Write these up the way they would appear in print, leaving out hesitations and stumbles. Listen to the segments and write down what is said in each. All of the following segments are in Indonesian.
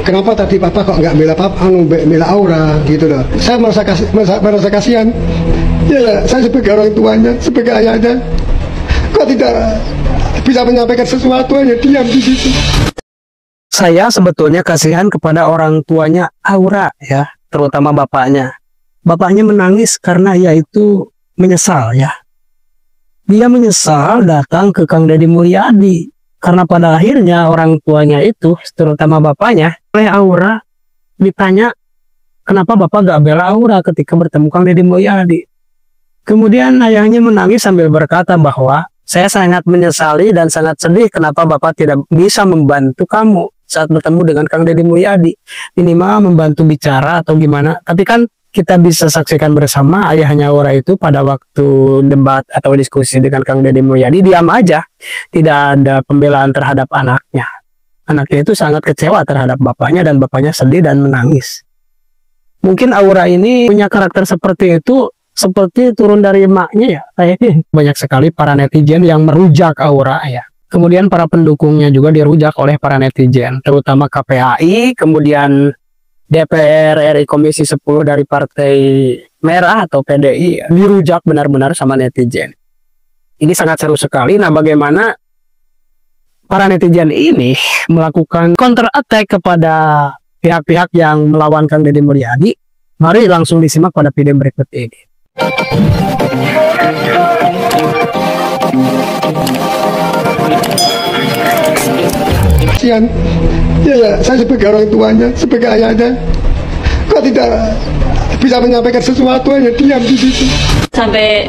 kenapa tadi papa kok nggak bela papa, bela Aura gitu loh. Saya merasa kasihan. Ya, saya sebagai orang tuanya, sebagai ayahnya, kok tidak bisa menyampaikan sesuatu, hanya diam di situ. Saya sebetulnya kasihan kepada orang tuanya Aura ya, terutama bapaknya. Bapaknya menangis karena ia itu menyesal ya. Dia menyesal datang ke Kang Deddy Mulyadi karena pada akhirnya orang tuanya itu, terutama bapaknya, oleh Aura ditanya kenapa bapak gak bela Aura ketika bertemu Kang Deddy Mulyadi. Kemudian ayahnya menangis sambil berkata bahwa saya sangat menyesali dan sangat sedih kenapa bapak tidak bisa membantu kamu saat bertemu dengan Kang Deddy Mulyadi. Minimal membantu bicara atau gimana. Tapi kan kita bisa saksikan bersama ayahnya Aura itu pada waktu debat atau diskusi dengan Kang Deddy Mulyadi diam aja. Tidak ada pembelaan terhadap anaknya. Anaknya itu sangat kecewa terhadap bapaknya dan bapaknya sedih dan menangis. Mungkin Aura ini punya karakter seperti itu, seperti turun dari emaknya ya. Kayaknya banyak sekali para netizen yang merujak Aura ya. Kemudian para pendukungnya juga dirujak oleh para netizen, terutama KPAI, kemudian DPR RI Komisi 10 dari Partai Merah atau PDI dirujak benar-benar sama netizen. Ini sangat seru sekali. Nah, bagaimana para netizen ini melakukan counter attack kepada pihak-pihak yang melawan Kang Deddy Mulyadi? Mari langsung disimak pada video berikut ini. Kasihan. Ya, saya sebagai orang tuanya, sebagai ayahnya, kok tidak bisa menyampaikan sesuatu, hanya diam di situ. Sampai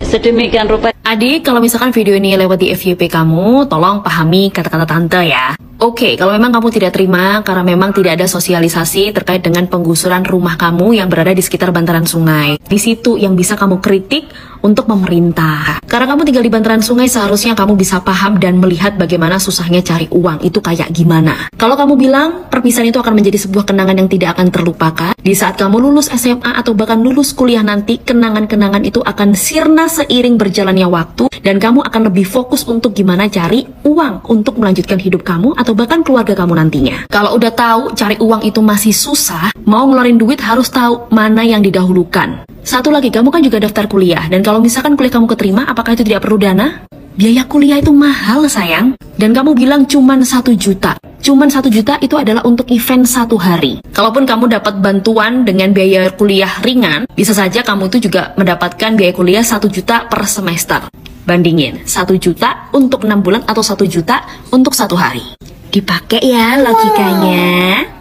sedemikian rupa. Adik, kalau misalkan video ini lewat di FYP kamu, tolong pahami kata-kata tante ya. Oke, kalau memang kamu tidak terima karena memang tidak ada sosialisasi terkait dengan penggusuran rumah kamu yang berada di sekitar bantaran sungai. Di situ yang bisa kamu kritik untuk pemerintah. Karena kamu tinggal di bantaran sungai, seharusnya kamu bisa paham dan melihat bagaimana susahnya cari uang itu kayak gimana. Kalau kamu bilang perpisahan itu akan menjadi sebuah kenangan yang tidak akan terlupakan, di saat kamu lulus SMA atau bahkan lulus kuliah nanti, kenangan-kenangan itu akan sirna seiring berjalannya waktu dan kamu akan lebih fokus untuk gimana cari uang untuk melanjutkan hidup kamu atau bahkan keluarga kamu nantinya. Kalau udah tahu cari uang itu masih susah, mau ngeluarin duit harus tahu mana yang didahulukan. Satu lagi, kamu kan juga daftar kuliah, dan kalau misalkan kuliah kamu keterima, apakah itu tidak perlu dana? Biaya kuliah itu mahal sayang. Dan kamu bilang cuman 1 juta. Cuman 1 juta itu adalah untuk event 1 hari. Kalaupun kamu dapat bantuan dengan biaya kuliah ringan, bisa saja kamu itu juga mendapatkan biaya kuliah 1 juta per semester. Bandingin, 1 juta untuk 6 bulan atau 1 juta untuk 1 hari. Dipakai ya logikanya.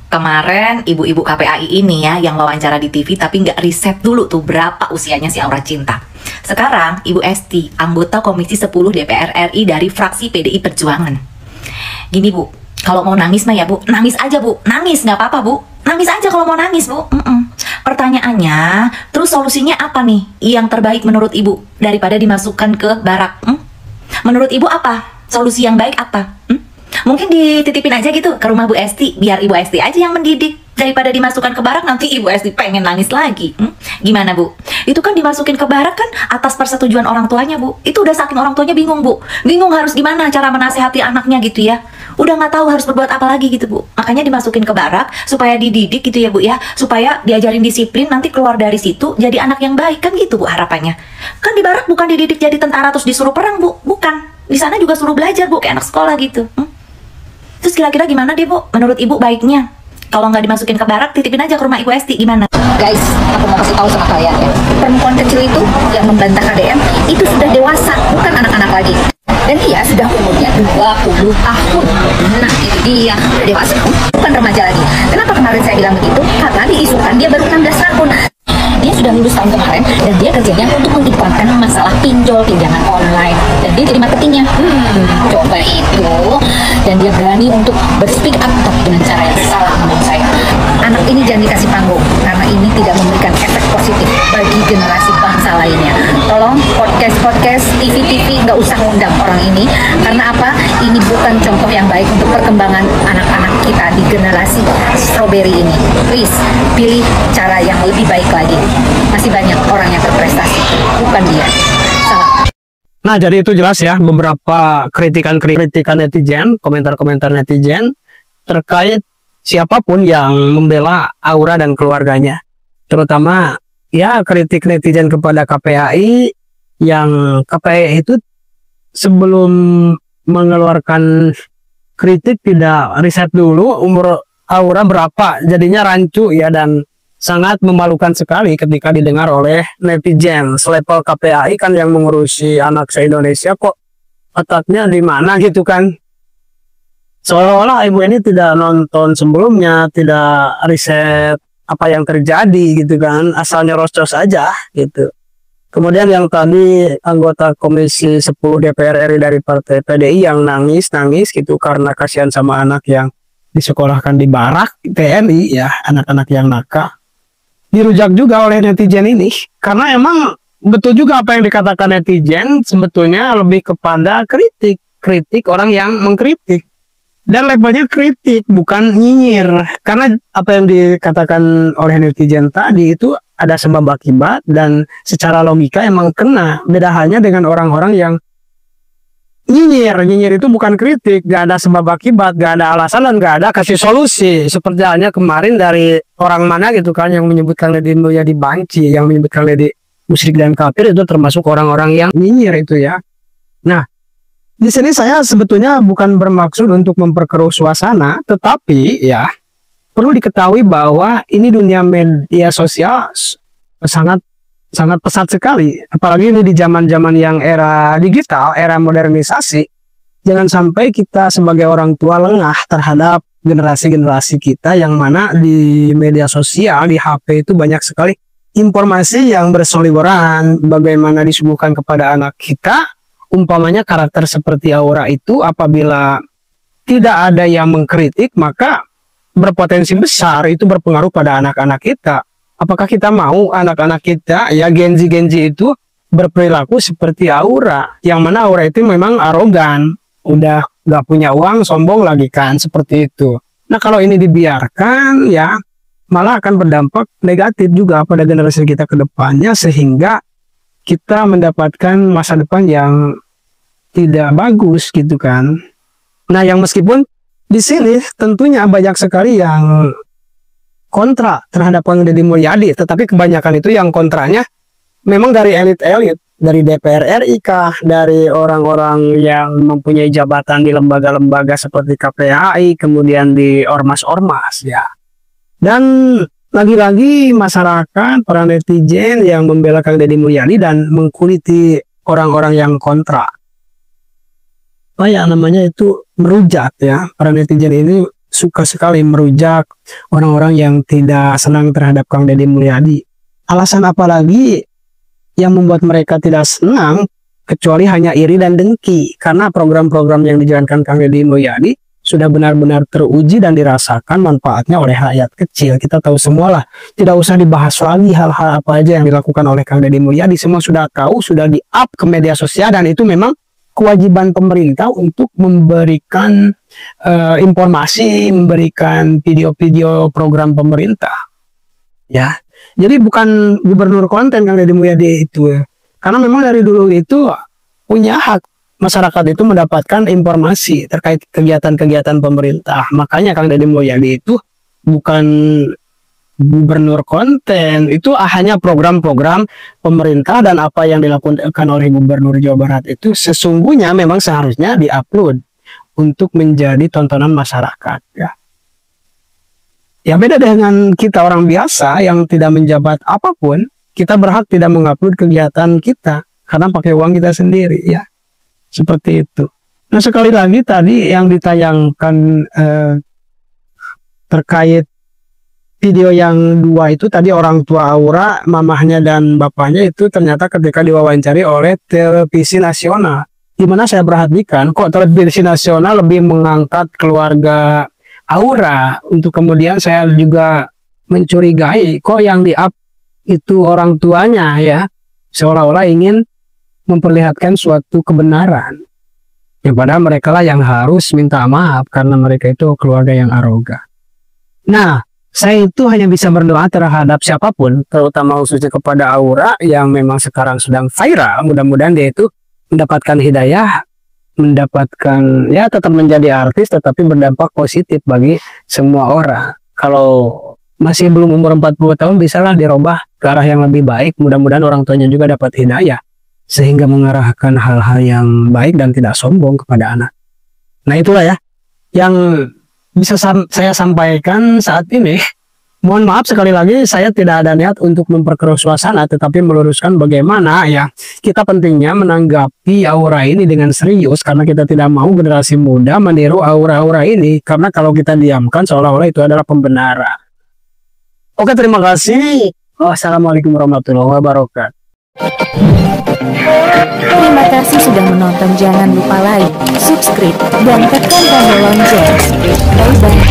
Kemarin ibu-ibu KPAI ini ya yang wawancara di TV tapi nggak riset dulu tuh berapa usianya si Aura Cinta. Sekarang Ibu Esti, anggota Komisi 10 DPR RI dari fraksi PDI Perjuangan. Gini Bu, kalau mau nangis mah ya Bu, nangis aja Bu, nangis nggak apa-apa Bu, nangis aja kalau mau nangis Bu. Pertanyaannya, terus solusinya apa nih yang terbaik menurut Ibu daripada dimasukkan ke barak? Menurut Ibu apa? Solusi yang baik apa? Mungkin dititipin aja gitu ke rumah Bu Esti, biar Ibu Esti aja yang mendidik. Daripada dimasukkan ke barak, nanti Ibu Esti pengen nangis lagi. Gimana Bu? Itu kan dimasukin ke barak kan atas persetujuan orang tuanya Bu. Itu udah saking orang tuanya bingung Bu. Bingung harus gimana cara menasehati anaknya gitu ya. Udah nggak tahu harus berbuat apa lagi gitu Bu. Makanya dimasukin ke barak supaya dididik gitu ya Bu ya. Supaya diajarin disiplin, nanti keluar dari situ jadi anak yang baik kan gitu Bu harapannya. Kan di barak bukan dididik jadi tentara terus disuruh perang Bu. Bukan. Di sana juga suruh belajar Bu, kayak anak sekolah gitu. Terus kira-kira gimana deh Bu menurut Ibu baiknya? Kalau nggak dimasukin ke barak, titipin aja ke rumah Ibu Esti, gimana? Guys, aku mau kasih tahu sama kalian ya. Perempuan kecil itu yang membantah KDM itu sudah dewasa, bukan anak-anak lagi. Dan dia sudah umurnya 20 tahun. Nah, itu dia, sudah dewasa, bukan remaja lagi. Kenapa kemarin saya bilang begitu? Karena diisukan dia baru 16 tahun. Dia sudah lulus tahun kemarin dan dia kerjanya untuk mengiklankan masalah pinjol, pinjaman online. Dan dia jadi marketingnya. Coba itu. Dan dia berani untuk berspeak up dengan cara yang salah menurut saya. Anak ini jangan dikasih panggung karena ini tidak memberikan efek positif bagi generasi bangsa lainnya. Tolong podcast, TV nggak usah ngundang orang ini. Karena apa? Ini bukan contoh yang baik untuk perkembangan anak-anak kita di generasi strawberry ini. Please, pilih cara yang lebih baik lagi. Masih banyak orang yang berprestasi, bukan dia. Salah. Nah, jadi itu jelas ya beberapa kritikan netizen, komentar-komentar netizen terkait siapapun yang membela Aura dan keluarganya. Terutama ya kritik netizen kepada KPAI, yang KPAI itu sebelum mengeluarkan kritik tidak riset dulu umur Aura berapa, jadinya rancu ya, dan sangat memalukan sekali ketika didengar oleh netizen. Selevel KPAI kan yang mengurusi anak se-Indonesia, kok otaknya di mana gitu kan. Seolah-olah ibu ini tidak nonton sebelumnya, tidak riset apa yang terjadi gitu kan, asal nyerocos aja gitu. Kemudian yang tadi anggota Komisi 10 DPR RI dari Partai PDI yang nangis gitu karena kasihan sama anak yang disekolahkan di barak TNI ya, anak-anak yang nakal. Dirujak juga oleh netizen ini, karena emang betul juga apa yang dikatakan netizen, sebetulnya lebih kepada kritik orang yang mengkritik. Dan levelnya kritik, bukan nyinyir. Karena apa yang dikatakan oleh netizen tadi itu ada sebab akibat, dan secara logika emang kena. Beda halnya dengan orang-orang yang nyinyir. Nyinyir itu bukan kritik, gak ada sebab akibat, gak ada alasan, dan gak ada kasih solusi. Seperti halnya kemarin dari orang mana gitu kan, yang menyebutkan Deddy Mulyadi banci, yang menyebutkan Deddy musyrik dan kafir, itu termasuk orang-orang yang nyinyir itu ya. Nah, di sini saya sebetulnya bukan bermaksud untuk memperkeruh suasana, tetapi ya perlu diketahui bahwa ini dunia media sosial sangat pesat sekali, apalagi ini di zaman-zaman yang era digital, era modernisasi. Jangan sampai kita sebagai orang tua lengah terhadap generasi-generasi kita, yang mana di media sosial, di HP itu banyak sekali informasi yang berseliweran, bagaimana disuguhkan kepada anak kita. Umpamanya karakter seperti Aura itu apabila tidak ada yang mengkritik, maka berpotensi besar itu berpengaruh pada anak-anak kita. Apakah kita mau anak-anak kita ya Gen-Z itu berperilaku seperti Aura, yang mana Aura itu memang arogan, udah gak punya uang, sombong lagi kan, seperti itu. Nah kalau ini dibiarkan ya malah akan berdampak negatif juga pada generasi kita ke depannya, sehingga kita mendapatkan masa depan yang tidak bagus gitu kan. Nah, yang meskipun di sini tentunya banyak sekali yang kontra terhadap Kang Deddy Mulyadi, tetapi kebanyakan itu yang kontranya memang dari elit-elit, dari DPR RI kah, dari orang-orang yang mempunyai jabatan di lembaga-lembaga seperti KPAI, kemudian di ormas-ormas ya. Dan lagi-lagi masyarakat, para netizen yang membela Kang Deddy Mulyadi dan mengkuliti orang-orang yang kontra. Apa ya namanya itu, merujak ya. Para netizen ini suka sekali merujak orang-orang yang tidak senang terhadap Kang Deddy Mulyadi. Alasan apa lagi yang membuat mereka tidak senang kecuali hanya iri dan dengki, karena program-program yang dijalankan Kang Deddy Mulyadi sudah benar-benar teruji dan dirasakan manfaatnya oleh rakyat kecil. Kita tahu semua lah, tidak usah dibahas lagi hal-hal apa aja yang dilakukan oleh Kang Deddy Mulyadi. Semua sudah tahu, sudah di-up ke media sosial, dan itu memang kewajiban pemerintah untuk memberikan informasi, memberikan video-video program pemerintah. Ya, jadi bukan gubernur konten Kang Deddy Mulyadi itu, karena memang dari dulu itu punya hak masyarakat itu mendapatkan informasi terkait kegiatan-kegiatan pemerintah. Makanya Kang Deddy Mulyadi itu bukan gubernur konten, itu hanya program-program pemerintah, dan apa yang dilakukan oleh Gubernur Jawa Barat itu sesungguhnya memang seharusnya diupload untuk menjadi tontonan masyarakat ya. Ya beda dengan kita orang biasa yang tidak menjabat apapun, kita berhak tidak mengupload kegiatan kita karena pakai uang kita sendiri ya. Seperti itu. Nah sekali lagi tadi yang ditayangkan terkait video yang dua itu tadi, orang tua Aura, mamahnya dan bapaknya itu ternyata ketika diwawancari oleh televisi nasional, dimana saya perhatikan kok televisi nasional lebih mengangkat keluarga Aura, untuk kemudian saya juga mencurigai kok yang di-up itu orang tuanya ya, seolah-olah ingin memperlihatkan suatu kebenaran. Ya padahal mereka lah yang harus minta maaf karena mereka itu keluarga yang arogan. Nah, saya itu hanya bisa berdoa terhadap siapapun, terutama khususnya kepada Aura yang memang sekarang sedang viral. Mudah-mudahan dia itu mendapatkan hidayah mendapatkan, ya tetap menjadi artis tetapi berdampak positif bagi semua orang. Kalau masih belum umur 40 tahun, bisalah dirubah ke arah yang lebih baik. Mudah-mudahan orang tuanya juga dapat hidayah sehingga mengarahkan hal-hal yang baik dan tidak sombong kepada anak. Nah itulah ya yang bisa saya sampaikan saat ini. Mohon maaf sekali lagi, saya tidak ada niat untuk memperkeruh suasana, tetapi meluruskan bagaimana ya kita pentingnya menanggapi aura ini dengan serius, karena kita tidak mau generasi muda meniru aura-aura ini, karena kalau kita diamkan seolah-olah itu adalah pembenaran. Oke, terima kasih. Wassalamualaikum warahmatullahi wabarakatuh. Terima kasih sudah menonton. Jangan lupa like, subscribe, dan tekan tombol lonceng. Bye bye.